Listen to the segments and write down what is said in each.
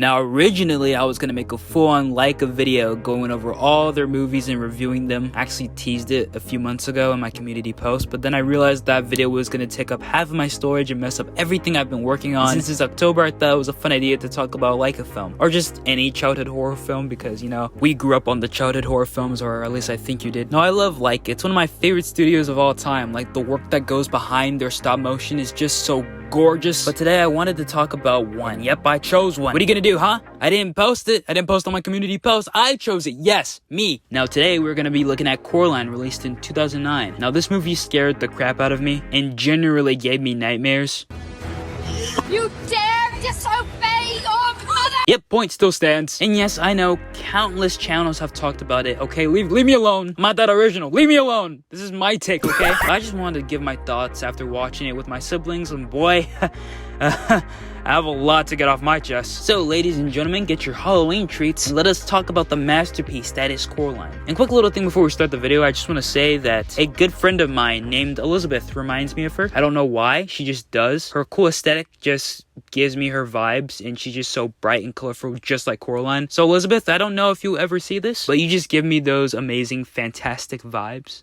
Now originally I was gonna make a full-on Leica video going over all their movies and reviewing them. I actually teased it a few months ago in my community post, but then I realized that video was gonna take up half of my storage and mess up everything I've been working on. Since it's October, I thought it was a fun idea to talk about Leica film, or just any childhood horror film, because, you know, we grew up on the childhood horror films, or at least I think you did. No, I love Leica. It's one of my favorite studios of all time. Like, the work that goes behind their stop motion is just so gorgeous. But today I wanted to talk about one. Yep, I chose one. What are you gonna do, huh? I didn't post it. I didn't post on my community post. I chose it. Yes, me. Now today we're gonna be looking at Coraline, released in 2009. Now this movie scared the crap out of me and generally gave me nightmares. You dare disobey your mother! Yep, point still stands. And yes, I know countless channels have talked about it. Okay, leave me alone. I'm not that original. Leave me alone. This is my take, okay? I just wanted to give my thoughts after watching it with my siblings, and boy, I have a lot to get off my chest. So, ladies and gentlemen, get your Halloween treats and let us talk about the masterpiece that is Coraline. And quick little thing before we start the video, I just want to say that a good friend of mine named Elizabeth reminds me of her. I don't know why, she just does. Her cool aesthetic just gives me her vibes, and she's just so bright and colorful, just like Coraline. So Elizabeth, I don't know if you'll ever see this, but you just give me those amazing, fantastic vibes.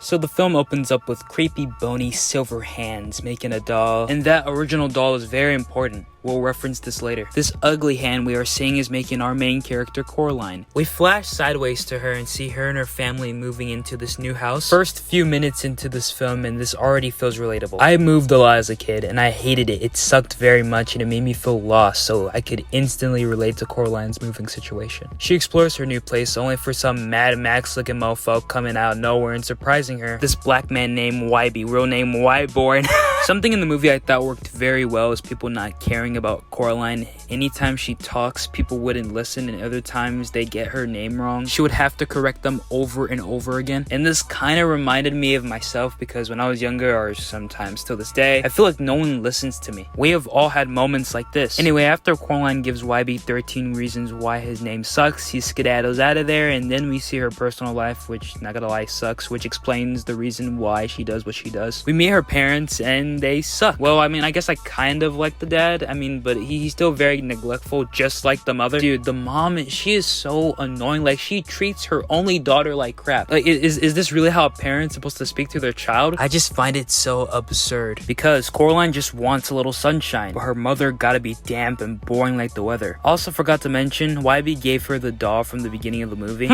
So the film opens up with creepy, bony, silver hands making a doll, and that original doll is very important. We'll reference this later. This ugly hand we are seeing is making our main character Coraline. We flash sideways to her and see her and her family moving into this new house. First few minutes into this film, and this already feels relatable. I moved a lot as a kid and I hated it. It sucked very much and it made me feel lost, so I could instantly relate to Coraline's moving situation. She explores her new place only for some Mad Max looking mofo coming out of nowhere and surprising her. This black man named YB, real name Yborn. Something in the movie I thought worked very well is people not caring about Coraline. Anytime she talks, people wouldn't listen, and other times they get her name wrong, she would have to correct them over and over again. And this kind of reminded me of myself, because when I was younger, or sometimes till this day, I feel like no one listens to me. We have all had moments like this. Anyway, after Coraline gives YB 13 reasons why his name sucks, he skedaddles out of there, and then we see her personal life, which, not gonna lie, sucks, which explains the reason why she does what she does. We meet her parents, and they suck. Well, I mean, I guess I kind of like the dad, but he's still very neglectful, just like the mother. Dude, the mom, she is so annoying. Like, she treats her only daughter like crap. Like, is this really how a parent's supposed to speak to their child? I just find it so absurd, because Coraline just wants a little sunshine, but her mother gotta be damp and boring like the weather. Also forgot to mention, YB gave her the doll from the beginning of the movie.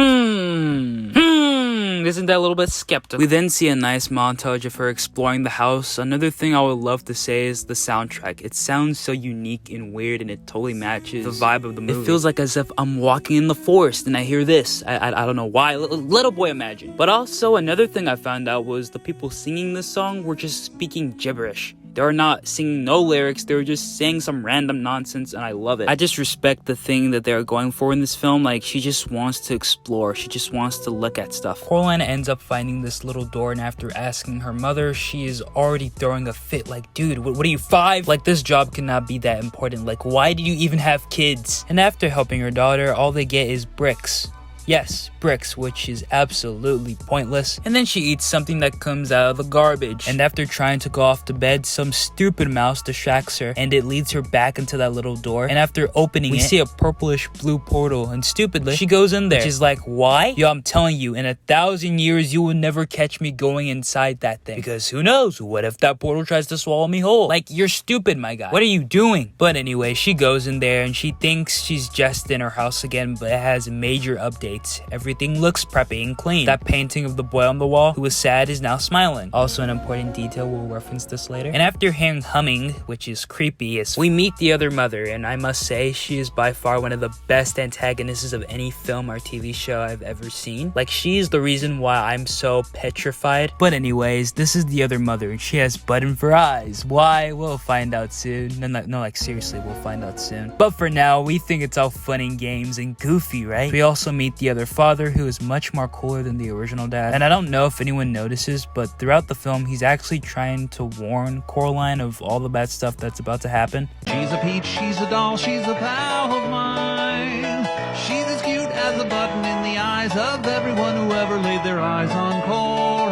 Isn't that a little bit skeptical? We then see a nice montage of her exploring the house. Another thing I would love to say is the soundtrack. It sounds so unique and weird, and it totally matches the vibe of the movie. It feels like as if I'm walking in the forest and I hear this. I don't know why. Little boy imagine. But also another thing I found out was the people singing this song were just speaking gibberish. They were not singing no lyrics, they were just saying some random nonsense, and I love it. I just respect the thing that they're going for in this film. Like, she just wants to explore, she just wants to look at stuff. Coraline ends up finding this little door, and after asking her mother, she is already throwing a fit. Like, dude, what are you, 5? Like, this job cannot be that important. Like, why do you even have kids? And after helping her daughter, all they get is bricks. Yes, bricks, which is absolutely pointless. And then she eats something that comes out of the garbage. And after trying to go off to bed, some stupid mouse distracts her, and it leads her back into that little door. And after opening it, we see a purplish blue portal, and stupidly, she goes in there. She's like, why? Yo, I'm telling you, in 1,000 years, you will never catch me going inside that thing. Because who knows? What if that portal tries to swallow me whole? Like, you're stupid, my guy. What are you doing? But anyway, she goes in there, and she thinks she's just in her house again, but it has major updates. Everything looks preppy and clean. That painting of the boy on the wall who was sad is now smiling. Also an important detail, we'll reference this later. And after hearing humming, which is creepy, we meet the other mother, and I must say she is by far one of the best antagonists of any film or TV show I've ever seen. Like, she is the reason why I'm so petrified. But anyways, this is the other mother, and she has button for eyes. Why? We'll find out soon. No, like, seriously, we'll find out soon. But for now, we think it's all fun and games and goofy, right? We also meet the other father, who is much more cooler than the original dad. And I don't know if anyone notices, but throughout the film, he's actually trying to warn Coraline of all the bad stuff that's about to happen. She's a peach, she's a doll, she's a pal of mine. She's as cute as a button in the eyes of everyone who ever laid their eyes on Coraline.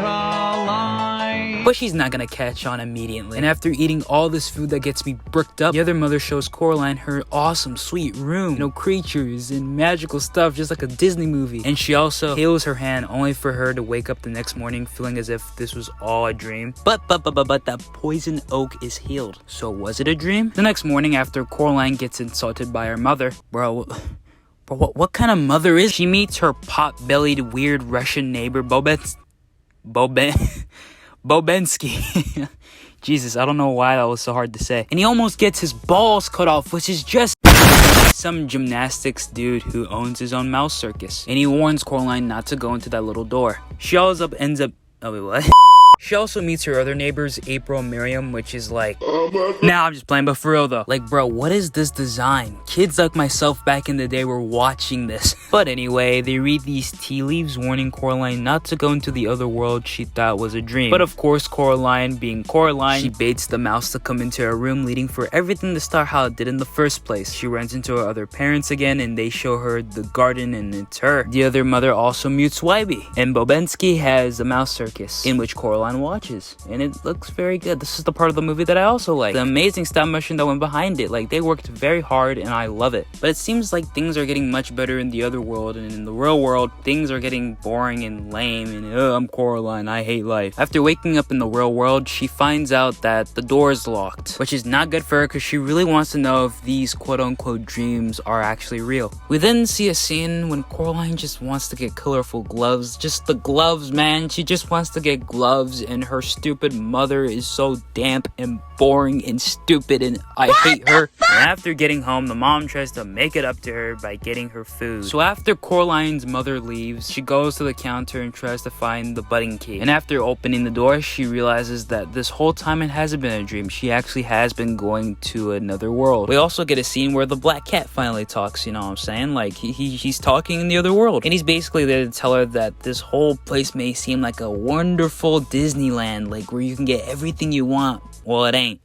But she's not gonna catch on immediately. And after eating all this food that gets me bricked up, the other mother shows Coraline her awesome, sweet room. You know, creatures and magical stuff, just like a Disney movie. And she also heals her hand, only for her to wake up the next morning feeling as if this was all a dream. But that poison oak is healed. So was it a dream? The next morning, after Coraline gets insulted by her mother, bro, what kind of mother is she? Meets her pot-bellied, weird Russian neighbor, Bobensky. Jesus, I don't know why that was so hard to say. And he almost gets his balls cut off, which is just some gymnastics dude who owns his own mouse circus. And he warns Coraline not to go into that little door. She ends up... Oh, wait, what? She also meets her other neighbors, April and Miriam, which is like... Nah, I'm just playing, but for real though. Like, bro, what is this design? Kids like myself back in the day were watching this. But anyway, they read these tea leaves warning Coraline not to go into the other world she thought was a dream. But of course, Coraline, being Coraline, she baits the mouse to come into her room, leading for everything to start how it did in the first place. She runs into her other parents again, and they show her the garden, and it's her. The other mother also mutes Wybie. And Bobensky has a mouse circus, in which Coraline watches, and it looks very good. This is the part of the movie that I also like. The amazing stop motion that went behind it. Like, they worked very hard, and I love it. But it seems like things are getting much better in the other world, and in the real world, things are getting boring and lame, and I'm Coraline, I hate life. After waking up in the real world, she finds out that the door is locked, which is not good for her because she really wants to know if these quote-unquote dreams are actually real. We then see a scene when Coraline just wants to get colorful gloves. Just the gloves, man. She just wants to get gloves, and her stupid mother is so damp and boring and stupid, and I hate her. And after getting home, the mom tries to make it up to her by getting her food. So after Coraline's mother leaves, she goes to the counter and tries to find the button key. And after opening the door, she realizes that this whole time it hasn't been a dream. She actually has been going to another world. We also get a scene where the black cat finally talks, you know what I'm saying? Like, he's talking in the other world. And he's basically there to tell her that this whole place may seem like a wonderful Disneyland, like where you can get everything you want. Well, it ain't.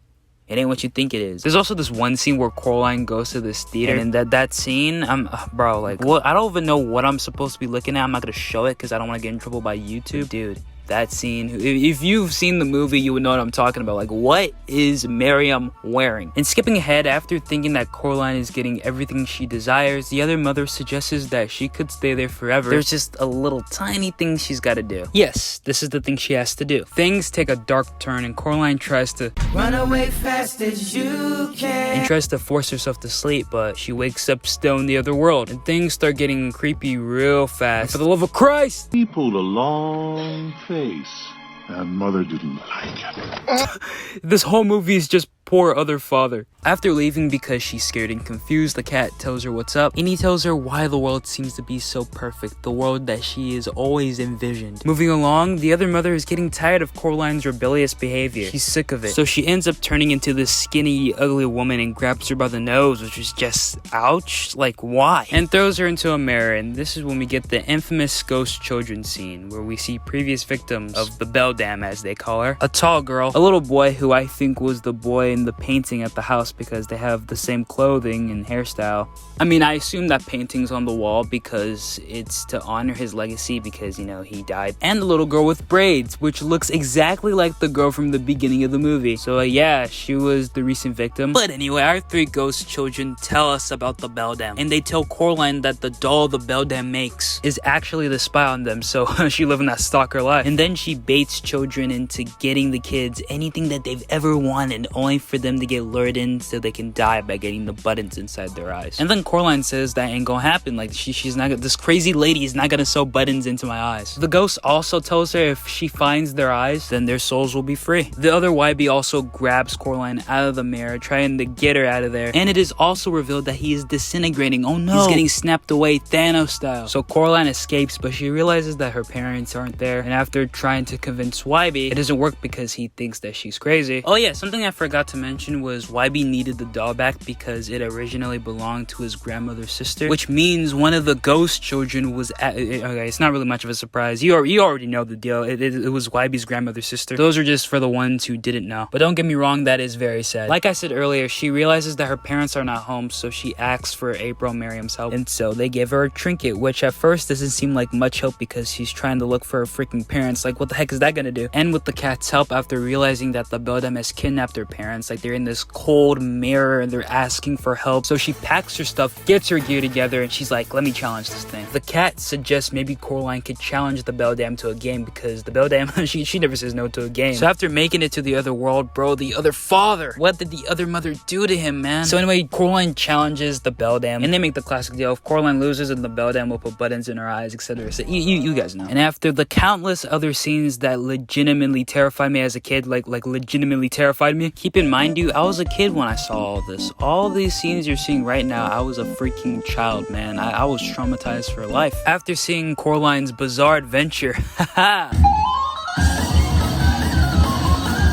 It ain't what you think it is. There's also this one scene where Coraline goes to this theater, and that scene, bro, like, what? I don't even know what I'm supposed to be looking at. I'm not gonna show it because I don't want to get in trouble by YouTube. Dude, that scene, if you've seen the movie, you would know what I'm talking about. Like, what is Miriam wearing? And skipping ahead, after thinking that Coraline is getting everything she desires, the other mother suggests that she could stay there forever. There's just a little tiny thing she's got to do. Yes, this is the thing she has to do. Things take a dark turn, and Coraline tries to run away fast as you can, and tries to force herself to sleep, but she wakes up still in the other world, and things start getting creepy real fast. And for the love of Christ! He pulled a long face, and Mother didn't like it. This whole movie is just poor other father. After leaving because she's scared and confused, the cat tells her what's up, and he tells her why the world seems to be so perfect, the world that she has always envisioned. Moving along, the other mother is getting tired of Coraline's rebellious behavior. She's sick of it. So she ends up turning into this skinny, ugly woman and grabs her by the nose, which is just, ouch, like, why? And throws her into a mirror, and this is when we get the infamous ghost children scene, where we see previous victims of the Bell Dam, as they call her. A tall girl, a little boy who I think was the boy in the painting at the house because they have the same clothing and hairstyle. I mean, I assume that painting's on the wall because it's to honor his legacy because, you know, he died. And the little girl with braids, which looks exactly like the girl from the beginning of the movie. So yeah, she was the recent victim. But anyway, our three ghost children tell us about the Bell Dam, and they tell Coraline that the doll the Bell Dam makes is actually the spy on them, so she living that stalker life. And then she baits children into getting the kids anything that they've ever wanted, only for them to get lured in so they can die by getting the buttons inside their eyes. And then Coraline says that ain't gonna happen. Like, she's not, this crazy lady is not gonna sew buttons into my eyes. The ghost also tells her if she finds their eyes, then their souls will be free. The other Wybie also grabs Coraline out of the mirror, trying to get her out of there. And it is also revealed that he is disintegrating. Oh no! He's getting snapped away, Thanos style. So Coraline escapes, but she realizes that her parents aren't there. And after trying to convince Wybie, it doesn't work because he thinks that she's crazy. Oh yeah, something I forgot to to mention was YB needed the doll back because it originally belonged to his grandmother's sister, which means one of the ghost children was okay, it's not really much of a surprise. You already know the deal. It was YB's grandmother's sister. Those are just for the ones who didn't know. But don't get me wrong, that is very sad. Like I said earlier, she realizes that her parents are not home, so she asks for April Miriam's help, and so they give her a trinket, which at first doesn't seem like much help because she's trying to look for her freaking parents. Like, what the heck is that gonna do? And with the cat's help, after realizing that the Beldam has kidnapped her parents, like they're in this cold mirror and they're asking for help, so she packs her stuff, gets her gear together, and she's like, let me challenge this thing. The cat suggests maybe Coraline could challenge the Beldam to a game because the Beldam, she never says no to a game. So after making it to the other world, bro, the other father, what did the other mother do to him, man? So anyway, Coraline challenges the Beldam, and they make the classic deal. If Coraline loses, and the Beldam will put buttons in her eyes, etc. So you guys know. And after the countless other scenes that legitimately terrified me as a kid, like legitimately terrified me, keep in mind, dude, I was a kid when I saw all this. All these scenes you're seeing right now, I was a freaking child, man. I was traumatized for life. After seeing Coraline's bizarre adventure, haha.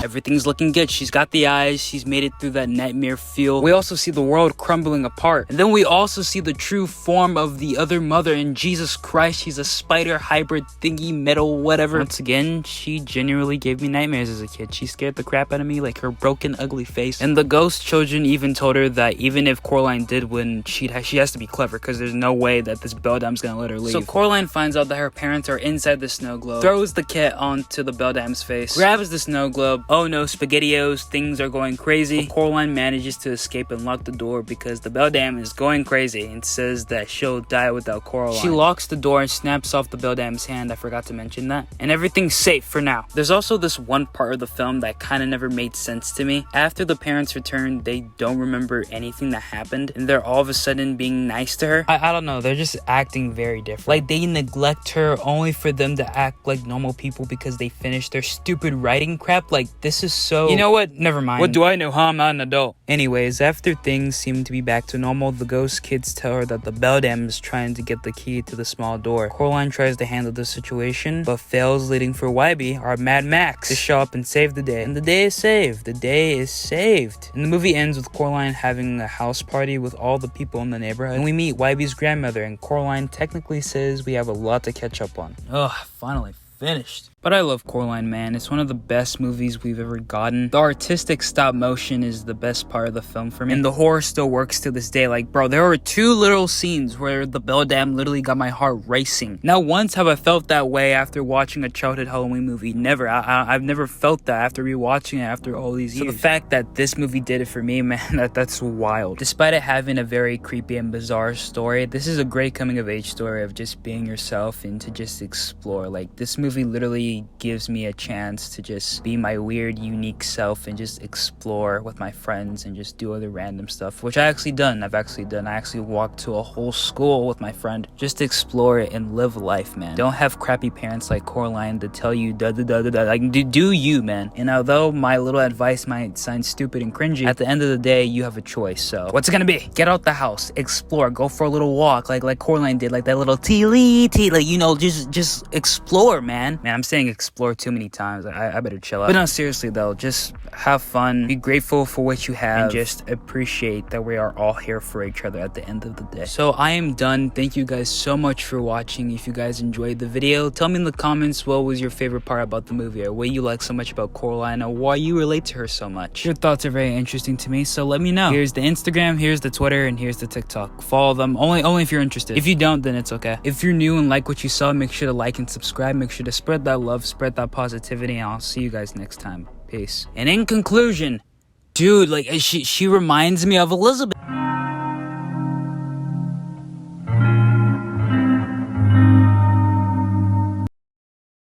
Everything's looking good. She's got the eyes. She's made it through that nightmare feel. We also see the world crumbling apart. And then we also see the true form of the other mother. And Jesus Christ, she's a spider hybrid thingy, metal, whatever. Once again, she genuinely gave me nightmares as a kid. She scared the crap out of me, like her broken, ugly face. And the ghost children even told her that even if Coraline did win, she has to be clever because there's no way that this Beldam's gonna let her leave. So Coraline finds out that her parents are inside the snow globe, throws the kit onto the Beldam's face, grabs the snow globe. Oh no, SpaghettiOs, things are going crazy. But Coraline manages to escape and lock the door because the Beldam is going crazy and says that she'll die without Coraline. She locks the door and snaps off the Beldam's hand. I forgot to mention that. And everything's safe for now. There's also this one part of the film that kind of never made sense to me. After the parents return, they don't remember anything that happened, and they're all of a sudden being nice to her. I don't know, they're just acting very different. Like, they neglect her only for them to act like normal people because they finished their stupid writing crap. Like, this is so... You know what? Never mind. What do I know, huh? I'm not an adult. Anyways, after things seem to be back to normal, the ghost kids tell her that the Beldam is trying to get the key to the small door. Coraline tries to handle the situation, but fails, leading for YB, our Mad Max, to show up and save the day. And the day is saved. The day is saved. And the movie ends with Coraline having a house party with all the people in the neighborhood. And we meet YB's grandmother, and Coraline technically says we have a lot to catch up on. Ugh, finally finished. But I love Coraline, man. It's one of the best movies we've ever gotten. The artistic stop motion is the best part of the film for me. And the horror still works to this day. Like, bro, there were two literal scenes where the Beldam literally got my heart racing. Now, once have I felt that way after watching a childhood Halloween movie. Never. I've never felt that after rewatching it after all these years. So the fact that this movie did it for me, man, that's wild. Despite it having a very creepy and bizarre story, this is a great coming of age story of just being yourself and to just explore. Like, this movie literally gives me a chance to just be my weird, unique self and just explore with my friends and just do other random stuff, which I've actually done. I actually walked to a whole school with my friend just to explore it and live life, man. Don't have crappy parents like Coraline to tell you like, do you, man. And although my little advice might sound stupid and cringy, at the end of the day, you have a choice. So what's it gonna be? Get out the house, explore, go for a little walk like Coraline did, like that little tea, like, you know, just explore, man. I'm saying explore too many times. I better chill out. But no, seriously though, just have fun, be grateful for what you have, and just appreciate that we are all here for each other at the end of the day. So I am done. Thank you guys so much for watching. If you guys enjoyed the video, tell me in the comments what was your favorite part about the movie, or what you like so much about Coraline, or why you relate to her so much. Your thoughts are very interesting to me, so let me know. Here's the Instagram, here's the Twitter, and here's the TikTok. Follow them only if you're interested. If you don't, then it's okay. If you're new and like what you saw, make sure to like and subscribe. Make sure to spread that love, spread that positivity, and I'll see you guys next time. Peace. And in conclusion, dude, like, she reminds me of Elizabeth.